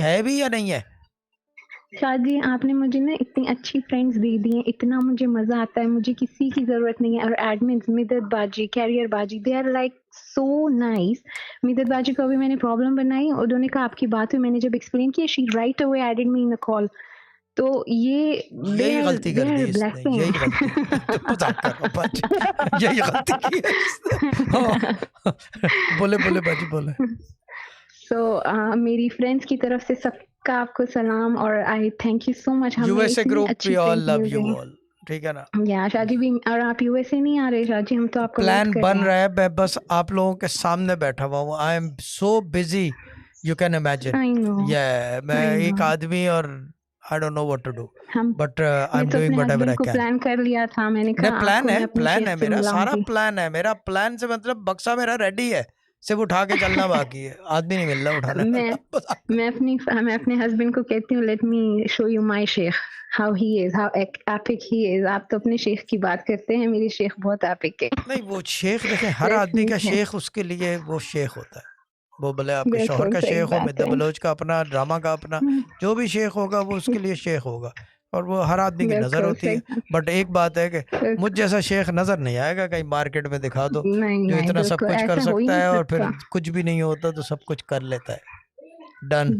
है भी या नहीं है? शादी आपने मुझे ना इतनी अच्छी फ्रेंड्स दे दी हैं, इतना मुझे मजा आता है, मुझे किसी की जरूरत नहीं है। और एडमिन्स मिदत बाजी, कैरियर बाजी, they are like so nice. Midhat बाजी को अभी मैंने प्रॉब्लम बनाई और उन्होंने कहा आपकी बात हुई, मैंने जब एक्सप्लेन किया she right away added me in the call. तो ये यही गलती दे कर दी आर इसने, यही गलती की है। तो मजाक कर रहा हूँ बाजी, यही गलती की है इसने। हाँ बोले बोले बाजी बोले। सो मेरी फ्रेंड्स की तरफ से सबका आपको सलाम और I thank you so much. हमें यूएसए इतनी ग्रुप, अच्छी वी ऑल फ्रेंड्स लव मिल यू गई। ऑल, ठीक है ना? या शादी भी, और आप यूएसए नहीं आ रहे शादी, हम तो आपको मिस प्लान कर बन रहे रहा हैं। है, मैं बस आप लोगों के सामने बैठा हुआ हूँ। I am so busy, you can imagine. I know, ये मैं आई नो। एक आदमी और I don't know what to do, हम बट आई मैं एम तो डूइंग अपने व्हाटएवर हस्बैंड आई को कैन। प्लान कर लिया था, मैंने नहीं, कहा आपको मैं अपने प्लान शेख है से मेरा, सारा मिलाऊंगी। प्लान है मेरा। प्लान से मतलब बक्सा मेरा रेडी है, सिर्फ उठा के चलना बाकी है। आदमी नहीं मिल रहा उठाने मैं वाला। बस मैं अपने हस्बैंड को कहती हूँ let me show you my Sheikh, how he is, how epic he is. आप तो अपने शेख की बात करते हैं, मेरी शेख बहुत एपिक है। नहीं, वो शेख देखें, हर लेट्स आदमी का मीट हिम। शेख उसके लिए वो शेख होता है। वो भले आपके शौहर बिल्कुल का सही शेख हो, बात मिद्दा है। बलोच का अपना, ड्रामा का अपना, जो भी शेख होगा वो उसके लिए शेख होगा। और वो हर आदमी की नज़र बिल्कुल होती है। सही। बट एक बात है कि मुझ बिल्कुल। जैसा शेख नज़र नहीं आएगा कहीं मार्केट में, दिखा दो नहीं जो नहीं, इतना सब बिल्कुल कुछ कर ऐसा हो ही सकता नहीं है और फिर सकता। कुछ भी नहीं होता तो सब कुछ कर लेता है। डन।